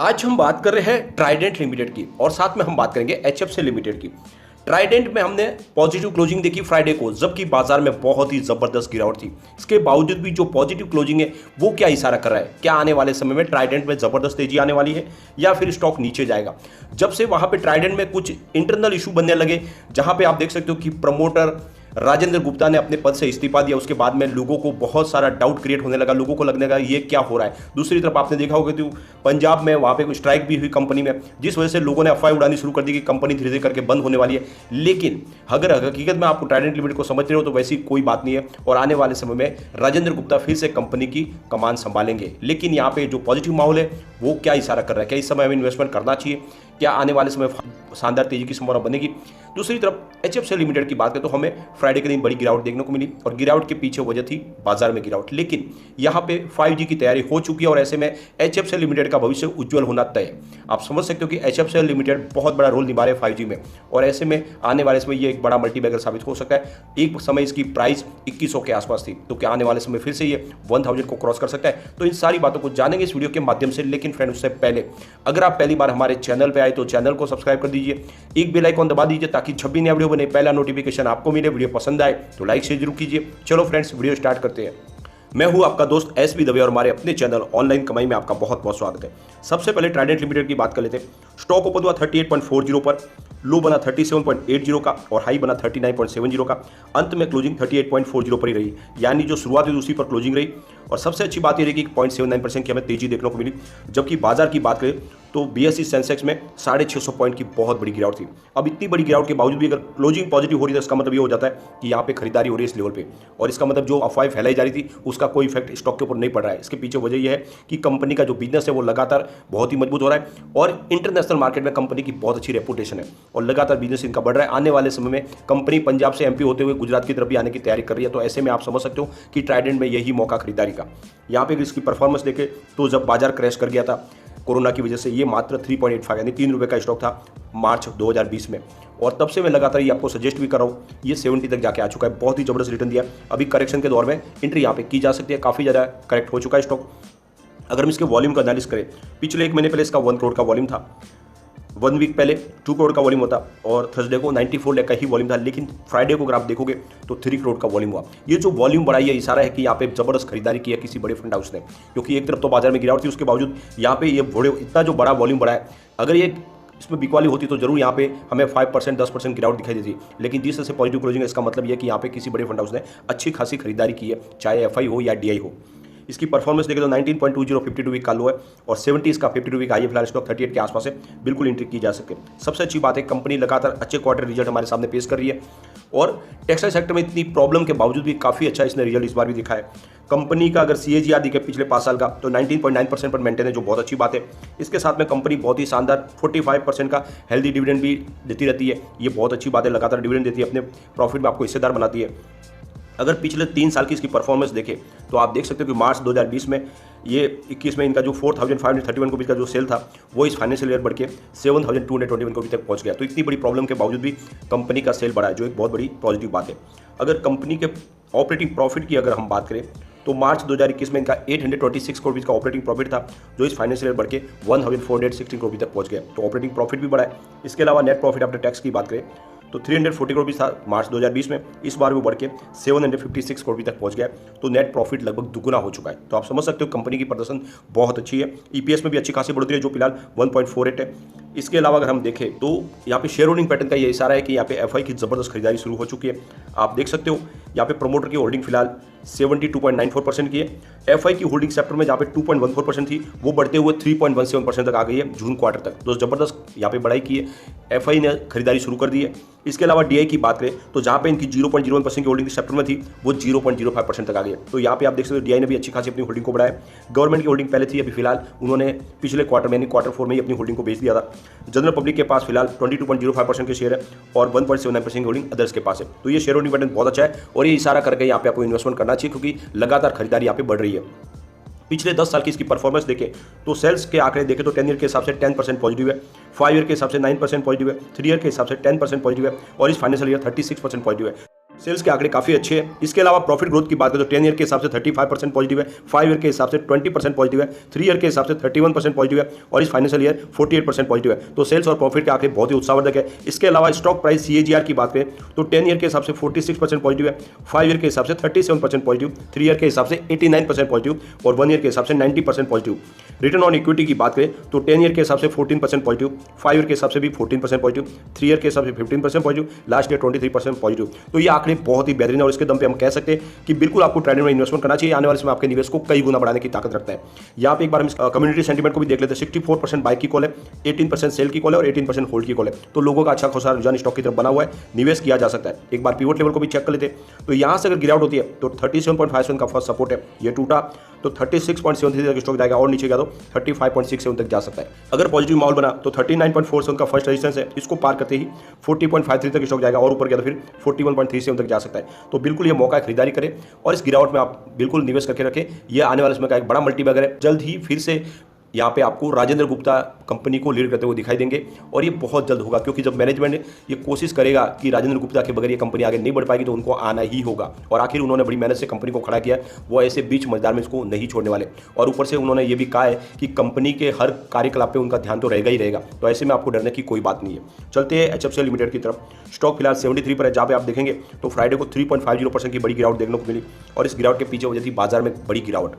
आज हम बात कर रहे हैं ट्राइडेंट लिमिटेड की और साथ में हम बात करेंगे एचएफसीएल लिमिटेड की। ट्राइडेंट में हमने पॉजिटिव क्लोजिंग देखी फ्राइडे को, जबकि बाजार में बहुत ही जबरदस्त गिरावट थी। इसके बावजूद भी जो पॉजिटिव क्लोजिंग है वो क्या इशारा कर रहा है, क्या आने वाले समय में ट्राइडेंट में जबरदस्त तेजी आने वाली है या फिर स्टॉक नीचे जाएगा। जब से वहां पे ट्राइडेंट में कुछ इंटरनल इशू बनने लगे, जहां पे आप देख सकते हो कि प्रमोटर राजेंद्र गुप्ता ने अपने पद से इस्तीफा दिया, उसके बाद में लोगों को बहुत सारा डाउट क्रिएट होने लगा, लोगों को लगने लगा ये क्या हो रहा है। दूसरी तरफ आपने देखा होगा कि पंजाब में वहां पे कोई स्ट्राइक भी हुई कंपनी में, जिस वजह से लोगों ने अफवाह उड़ानी शुरू कर दी कि कंपनी धीरे धीरे करके बंद होने वाली है। लेकिन अगर हकीकत में आपको ट्राइडेंट लिमिटेड को समझ रहे हो तो वैसी कोई बात नहीं है और आने वाले समय में राजेंद्र गुप्ता फिर से कंपनी की कमान संभालेंगे। लेकिन यहाँ पे जो पॉजिटिव माहौल है वो क्या इशारा कर रहा है, क्या इस समय हमें इन्वेस्टमेंट करना चाहिए, क्या आने वाले समय शानदार तेजी की संभावना बनेगी। दूसरी तरफ एचएफसीएल लिमिटेड की बात करें तो हमें फ्राइडे के दिन बड़ी गिरावट देखने को मिली और गिरावट के पीछे वजह थी बाजार में गिरावट। लेकिन यहां पे 5G की तैयारी हो चुकी है और ऐसे में एचएफसीएल लिमिटेड का भविष्य उज्जवल होना तय है। आप समझ सकते हो कि एचएफसीएल लिमिटेड बहुत बड़ा रोल निभा रहे 5G में और ऐसे में आने वाले समय ये एक बड़ा मल्टीबैगर साबित हो सकता है। एक समय इसकी प्राइस 2100 के आसपास थी, तो क्या आने वाले समय फिर से ये 1000 को क्रॉस कर सकता है। तो इन सारी बातों को जानेंगे इस वीडियो के माध्यम से। लेकिन फ्रेंड उससे पहले अगर आप पहली बार हमारे चैनल पर आए तो चैनल को सब्सक्राइब कर दीजिए, एक बेल आइकॉन दबा दीजिए ताकि जब भी नया वीडियो बने पहला नोटिफिकेशन आपको मिले। वीडियो पसंद आए तो लाइक शेयर जरूर कीजिए। चलो फ्रेंड्स वीडियो स्टार्ट करते हैं। मैं हूं आपका दोस्त एसबी दवे और हमारे अपने चैनल ऑनलाइन कमाई में आपका बहुत बहुत स्वागत है। सबसे पहले ट्राइडेंट लिमिटेड की बात कर लेते हैं। स्टॉक ओपन हुआ 38.40 पर, लो बना 37.80 का और हाई बना 39.70 का। अंत में क्लोजिंग 38.40 पर ही रही, यानी जो शुरुआत हुई उसी पर क्लोजिंग रही। और सबसे अच्छी बात यह रही कि 0.79% की हमें तेजी देखने को मिली। जबकि बाजार की बात करें तो बीएसई सेंसेक्स में 650 पॉइंट की बहुत बड़ी गिरावट थी। अब इतनी बड़ी गिरावट के बावजूद भी अगर क्लोजिंग पॉजिटिव हो रही है तो इसका मतलब ये हो जाता है कि यहाँ पे खरीदारी हो रही है इस लेवल पे, और इसका मतलब जो अफवाह फैलाई जा रही थी उसका कोई इफेक्ट स्टॉक के ऊपर नहीं पड़ रहा है। इसके पीछे वजह यह है कि कंपनी का जो बिजनेस है वो लगातार बहुत ही मजबूत हो रहा है और इंटरनेशनल मार्केट में कंपनी की बहुत अच्छी रेपुटेशन है और लगातार बिजनेस इनका बढ़ रहा है। आने वाले समय में कंपनी पंजाब से एमपी होते हुए गुजरात की तरफ भी आने की तैयारी कर रही है। तो ऐसे में आप समझ सकते हो कि ट्राइडेंट में यही मौका खरीदारी का। यहाँ पे इसकी परफॉर्मेंस देखे तो जब बाजार क्रैश कर गया था कोरोना की वजह से, ये मात्र 3.85 यानी 3 रुपये का स्टॉक था मार्च 2020 में, और तब से मैं लगातार ये आपको सजेस्ट भी कर रहा हूँ। ये 70 तक जाके आ चुका है, बहुत ही जबरदस्त रिटर्न दिया। अभी करेक्शन के दौर में एंट्री यहाँ पे की जा सकती है, काफ़ी ज़्यादा करेक्ट हो चुका है स्टॉक। अगर हम इसके वॉल्यूम का एनालिसिस करें, पिछले 1 महीने पहले इसका 1 करोड़ का वॉल्यूम था, 1 वीक पहले 2 करोड़ का वॉल्यूम होता और थर्सडे को 94 लाख का ही वॉल्यूम था। लेकिन फ्राइडे को अगर आप देखोगे तो 3 करोड़ का वॉल्यूम हुआ। ये जो वॉल्यूम बढ़ा है इशारा है कि यहाँ पे जबरदस्त खरीदारी की है किसी बड़े फंड हाउस ने, क्योंकि एक तरफ तो बाजार में गिरावट थी, उसके बावजूद यहाँ पे ये इतना जो बड़ा वॉल्यूम बढ़ा है, अगर ये इसमें बिकवाली होती तो जरूर यहाँ पे हमें 5% 10% गिरावट दिखाई देती। लेकिन जिस तरह से पॉजिटिव क्लोजिंग है, इसका मतलब यह कि यहाँ पे किसी बड़े फंड हाउस ने अच्छी खासी खरीदारी की है, चाहे एफआई हो या डीआई हो। इसकी परफॉर्मेंस देखें तो 19.20 52 वीक का लो है और 70 इसका 52 वीक हाई है। फिलहाल स्टॉक 38 के आसपास है, बिल्कुल एंट्री की जा सके। सबसे अच्छी बात है कंपनी लगातार अच्छे क्वार्टर रिजल्ट हमारे सामने पेश कर रही है और टेक्सटाइल सेक्टर में इतनी प्रॉब्लम के बावजूद भी काफ़ी अच्छा इसने रिजल्ट इस बार भी दिखा है। कंपनी का अगर CAGR दिखे पिछले 5 साल का तो 19.9% पर मेंटेन है, जो बहुत अच्छी बात है। इसके साथ में कंपनी बहुत ही शानदार 45% का हेल्दी डिविडेंड भी देती रहती है, ये बहुत अच्छी बात है। लगातार डिविडेंड देती है, अपने प्रॉफिट में आपको हिस्सेदार बनाती है। अगर पिछले 3 साल की इसकी परफॉर्मेंस देखें तो आप देख सकते हो कि मार्च 2020 में ये 21 में इनका जो 4531 को भी का जो सेल था वो इस फाइनेंशियल ईयर बढ़ के 7221 को भी तक पहुंच गया। तो इतनी बड़ी प्रॉब्लम के बावजूद भी कंपनी का सेल बढ़ा है, जो एक बहुत बड़ी पॉजिटिव बात है। अगर कंपनी के ऑपरेटिंग प्रॉफिट की अगर हम बात करें तो मार्च 2021 में इनका 826 करोड़ का ऑपरेटिंग प्रॉफिट था, जो इस फाइनेंशियल ईयर बढ़ के 1416 करोड़ तक पहुंच गया। तो ऑपरेटिंग प्रॉफिट भी बढ़ा है। इसके अलावा नेट प्रॉफिट आफ्टर टैक्स की बात करें तो 340 करोड़ था मार्च 2020 में, इस बार वो बढ़ के 756 करोड़ तक पहुंच गया। तो नेट प्रॉफिट लगभग दुगुना हो चुका है। तो आप समझ सकते हो कंपनी की प्रदर्शन बहुत अच्छी है। EPS में भी अच्छी खासी बढ़ोतरी है, जो फिलहाल 1.48 है। इसके अलावा अगर हम देखें तो यहाँ पे शेयर होल्डिंग पैटर्न का ये इशारा है कि यहाँ पे एफआई की जबरदस्त खरीदारी शुरू हो चुकी है। आप देख सकते हो यहाँ पे प्रमोटर की होल्डिंग फिलहाल 72.94% की है। एफआई की होल्डिंग सेक्टर में जहाँ पे 2.14% थी वो बढ़ते हुए 3.17% तक आ गई है जून क्वार्टर तक। तो जबरदस्त यहाँ पे बढ़ाई की है, एफआई ने खरीदारी शुरू कर दी है। इसके अलावा डीआई की बात करें तो जहाँ पे इनकी 0.01% की होल्डिंग सेक्टर में थी वो 0.05% तक आ गई है। तो यहाँ पे आप देख सकते हो डीआई ने भी अच्छी खासी अपनी होल्डिंग को बढ़ाया। गवर्नमेंट की होल्डिंग पहले थी, अभी फिलहाल उन्होंने पिछले क्वार्टर में क्वार्टर 4 में ही अपनी होल्डिंग को बेच दिया था। जनरल पब्लिक के पास फिलहाल 22.05% के शेयर है और 1.79% की होल्डिंग अदर्स के पास है। तो ये शेयर होल्डिंग पैटर्न बहुत अच्छा है और ये इशारा करके यहाँ पे आपको इन्वेस्टमेंट करना चाहिए, क्योंकि लगातार खरीदारी यहाँ पे बढ़ रही है। पिछले 10 साल की इसकी परफॉर्मेंस देखें तो सेल्स के आंकड़े देखें तो 10 ईयर के हिसाब से 10% पॉजिटिव है, 5 ईयर के हिसाब से 9% पॉजिटिव है, 3 ईयर के हिसाब से 10% पॉजिटिव है और इस फाइनेंशियल ईयर 36% पॉजिटिव है। सेल्स के आंकड़े काफी अच्छे हैं। इसके अलावा प्रॉफिट ग्रोथ की बात करें तो 10 ईयर के हिसाब से 35% पॉजिटिव है, 5 ईयर के हिसाब से 20% पॉजिटिव है, 3 ईयर के हिसाब से 31% पॉजिटिव है और इस फाइनेंशियल ईयर 48% पॉजिटिव है। तो सेल्स और प्रॉफिट के आंकड़े बहुत ही उत्साहवर्धक है। इसके अलावा स्टॉक प्राइस CAGR की बात करें तो 10 ईयर के हिसाब से 46% पॉजिटिव है, 5 ईयर के हिसाब से 37% पॉजिटिव, 3 ईयर के हिसाब से 89% पॉजिटिव और 1 ईयर के हिसाब से 90% पॉजिटिव। रिटर्न ऑन इक्विटी की बात करें तो 10 ईयर के हिसाब से 14% पॉजिटिव, 5 ईयर के हिसाब से भी 14% पॉजिटिव, 3 ईयर के हिसाब से 15% पॉजिटिव, लास्ट ईयर 23% पॉजिटिव। तो ये आंकड़े बहुत ही बेहतरीन है और इसके दम पे हम कह सकते हैं कि बिल्कुल आपको ट्रेडिंग में इन्वेस्टमेंट करना चाहिए। आने वाले समय आपके निवेश को कई गुना बढ़ाने की ताकत रखता है। यहाँ पे एक बार हम कम्युनिटी सेंटीमेंट को भी देख लेते हैं। 64% बाई की कॉल है, 18% सेल की कॉल है और 18% होल्ड की कॉल है। तो लोगों का अच्छा खासा रुझान स्टॉक की तरफ बना हुआ है, निवेश किया जा सकता है। एक बार पिवट लेवल को भी चेक कर लेते हैं तो यहाँ से अगर गिरावट होती है तो 37.57 का फर्स्ट सपोर्ट है, ये टूटा तो 36.73 तक स्टॉक जाएगा और नीचे गया तो 35.67 तक जा सकता है। अगर पॉजिटिव माहौल बना तो 39.47 का फर्स्ट रेजिस्टेंस है, इसको पार करते ही 40.53 तक स्टॉक जाएगा और ऊपर गया तो फिर 41.37 तक जा सकता है। तो बिल्कुल ये मौका है, खरीदारी करें और इस गिरावट में आप बिल्कुल निवेश करके रखें। यह आने वाले समय का एक बड़ा मल्टीबैगर है। जल्द ही फिर से यहाँ पे आपको राजेंद्र गुप्ता कंपनी को लीड करते हुए दिखाई देंगे और ये बहुत जल्द होगा, क्योंकि जब मैनेजमेंट ये कोशिश करेगा कि राजेंद्र गुप्ता के बगैर ये कंपनी आगे नहीं बढ़ पाएगी तो उनको आना ही होगा। और आखिर उन्होंने बड़ी मेहनत से कंपनी को खड़ा किया, वो ऐसे बीच मझदार में इसको नहीं छोड़ने वाले। और ऊपर से उन्होंने ये भी कहा है कि कंपनी के हर कार्यकलाप पे उनका ध्यान तो रहेगा ही रहेगा। तो ऐसे में आपको डरने की कोई बात नहीं है। चलते हैं HFCL लिमिटेड की तरफ। स्टॉक फिलहाल 73 पर है, जहाँ पे आप देखेंगे तो फ्राइडे को 3.50% की बड़ी गिरावट देखने को मिली और इस गिरावट के पीछे वजह थी बाजार में बड़ी गिरावट।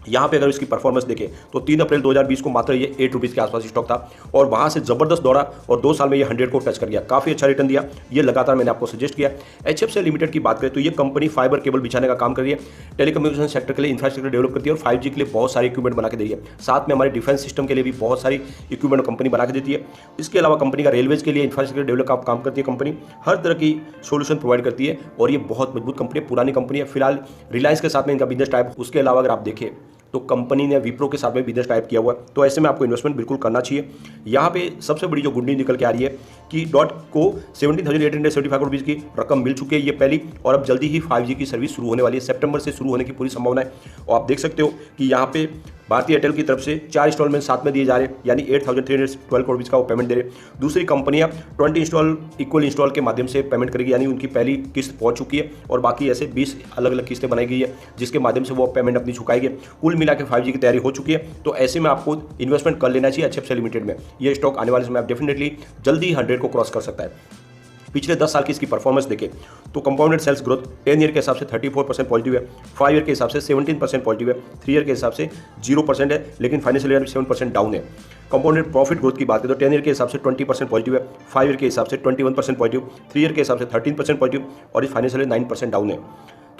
यहाँ पे अगर इसकी परफॉर्मेंस देखें तो 3 अप्रैल 2020 को मात्र ये 8 रुपीज़ के आसपास स्टॉक था और वहाँ से ज़बरदस्त दौड़ा और 2 साल में ये 100 को टच कर गया, काफ़ी अच्छा रिटर्न दिया। ये लगातार मैंने आपको सजेस्ट किया। HFCL लिमिटेड की बात करें तो ये कंपनी फाइबर केबल बिछाने का काम कर रही है, टेलीकम्युनिकेशन सेक्टर के लिए इंफ्रास्ट्रक्चर डेवलप करती है और 5G के लिए बहुत सारे इक्विपमेंट बना के दे रही है। साथ में हमारे डिफेंस सिस्टम के लिए भी बहुत सारी इक्विपमेंट कंपनी बना के देती है। इसके अलावा कंपनी का रेलवेज के लिए इंफ्रास्ट्रक्चर डेवलप का काम करती है। कंपनी हर तरह की सोल्यूशन प्रोवाइड करती है और ये बहुत मजबूत कंपनी है, पुरानी कंपनी है। फिलहाल रिलायंस के साथ में इनका बिजनेस टाइप, उसके अलावा अगर आप देखें तो कंपनी ने विप्रो के साथ में बिजनेस टाइप किया हुआ है। तो ऐसे में आपको इन्वेस्टमेंट बिल्कुल करना चाहिए। यहाँ पे सबसे बड़ी जो गुड न्यूज निकल के आ रही है कि डॉट को 17,875 रुपीज़ की रकम मिल चुकी है, ये पहली, और अब जल्दी ही 5G की सर्विस शुरू होने वाली है। सितंबर से शुरू होने की पूरी संभावना है। और आप देख सकते हो कि यहाँ पे भारतीय एयरटेल की तरफ से 4 इंस्टॉलमेंट साथ में दिए जा रहे हैं, यानी 8,312 करोड़ रुपीज़ का वो पेमेंट दे रहे हैं। दूसरी कंपनियां 20 इक्वल इंस्टॉल के माध्यम से पेमेंट करेगी, यानी उनकी पहली किस्त पहुंच चुकी है और बाकी ऐसे 20 अलग अलग किस्तें बनाई गई है जिसके माध्यम से वो पेमेंट अपनी चुकाएगी। कुल मिला के 5G की तैयारी हो चुकी है। तो ऐसे में आपको इन्वेस्टमेंट कर लेना चाहिए HFCL लिमिटेड में। ये स्टॉक आने वाले समय आप डेफिनेटली जल्दी 100 को क्रॉस कर सकता है। पिछले 10 साल की इसकी परफॉर्मेंस देखें तो कंपाउंडेड सेल्स ग्रोथ 10 ईयर के हिसाब से 34% पॉजिटिव है, 5 ईयर के हिसाब से 17% पॉजिटिव है, 3 ईयर के हिसाब से 0% है, लेकिन फाइनेंशियल ईयर में 7% डाउन है। कंपाउंडेड प्रॉफिट ग्रोथ की बात करें तो 10 ईयर के हिसाब से 20% पॉजिटिव है, 5 ईयर के हिसाब से 21% पॉजिटिव, 3 ईयर के हिसाब से 13% पॉजिटिव और इस फाइनेंशियल ईयर 9% डाउन है।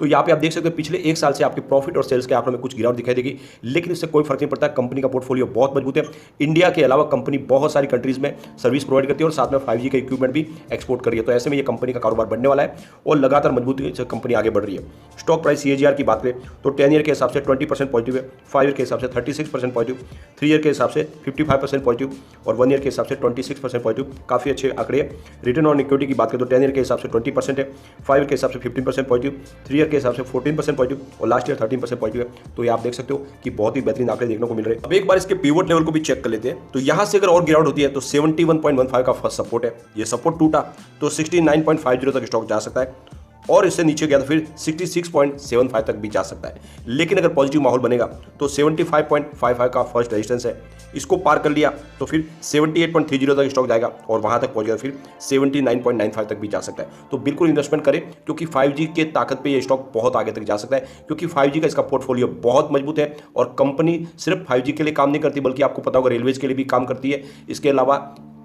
तो यहाँ पे आप देख सकते हैं पिछले 1 साल से आपके प्रॉफिट और सेल्स के आंकड़ों में कुछ गिरावट दिखाई देगी, लेकिन इससे कोई फर्क नहीं पड़ता। कंपनी का पोर्टफोलियो बहुत मजबूत है। इंडिया के अलावा कंपनी बहुत सारी कंट्रीज में सर्विस प्रोवाइड करती है और साथ में 5G का इक्विपमेंट भी एक्सपोर्ट कर रही है। तो ऐसे में ये कंपनी का कारोबार बढ़ने वाला है और लगातार मजबूती से कंपनी आगे बढ़ रही है। स्टॉक प्राइस CAGR की बात करें तो 10 ईयर के हिसाब से 20% पॉजिटिव है, 5 ईयर के हिसाब से 36% पॉजिटिव, 3 ईयर के हिसाब से 55% पॉजिटिव और 1 ईयर के हिसाब से 26% पॉजिटिव। काफ़ी अच्छे आंकड़े हैं। रिटर्न ऑन इक्विटी की बात करें तो 10 ईयर के हिसाब से 20% है, 5 ईयर के हिसाब से 15% पॉजिटिव, 3 ईयर के हिसाब से 14% पॉजिटिव और लास्ट ईयर 13% पॉजिटिव है। तो ये आप देख सकते हो कि बहुत ही बेहतरीन आंकड़े देखने को मिल रहे हैं। अब एक बार इसके पिवट लेवल को भी चेक कर लेते हैं। तो यहां से अगर और गिरावट होती है तो 71.15 का फर्स्ट सपोर्ट है, ये सपोर्ट टूटा तो 69.50 तक स्टॉक जा सकता है और इससे नीचे गया तो फिर 66.75 तक भी जा सकता है। लेकिन अगर पॉजिटिव माहौल बनेगा तो 75.55 का फर्स्ट रेजिस्टेंस है, इसको पार कर लिया तो फिर 78.30 तक स्टॉक जाएगा और वहां तक पहुंचेगा फिर 79.95 तक भी जा सकता है। तो बिल्कुल इन्वेस्टमेंट करें क्योंकि 5G के ताकत पे ये स्टॉक बहुत आगे तक जा सकता है, क्योंकि 5G का इसका पोर्टफोलियो बहुत मजबूत है और कंपनी सिर्फ 5G के लिए काम नहीं करती बल्कि आपको पता होगा रेलवेज के लिए भी काम करती है। इसके अलावा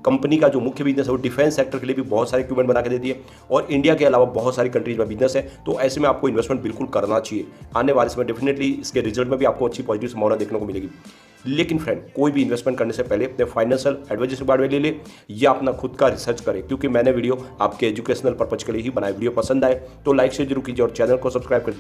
कंपनी का जो मुख्य बिजनेस है वो डिफेंस सेक्टर के लिए भी बहुत सारे इक्विपमेंट बना के देती है और इंडिया के अलावा बहुत सारी कंट्रीज में बिजनेस है। तो ऐसे में आपको इन्वेस्टमेंट बिल्कुल करना चाहिए। आने वाले समय डेफिनेटली इसके रिजल्ट में भी आपको अच्छी पॉजिटिव संभावना देखने को मिलेगी। लेकिन फ्रेंड, कोई भी इन्वेस्टमेंट करने से पहले अपने फाइनेंशियल एडवाइजर से बात ले ले या अपना खुद का रिसर्च करें, क्योंकि मैंने वीडियो आपके एजुकेशनल पर्पज के लिए ही बनाया। वीडियो पसंद आए तो लाइक शेयर जरूर कीजिए और चैनल को सब्सक्राइब करिए।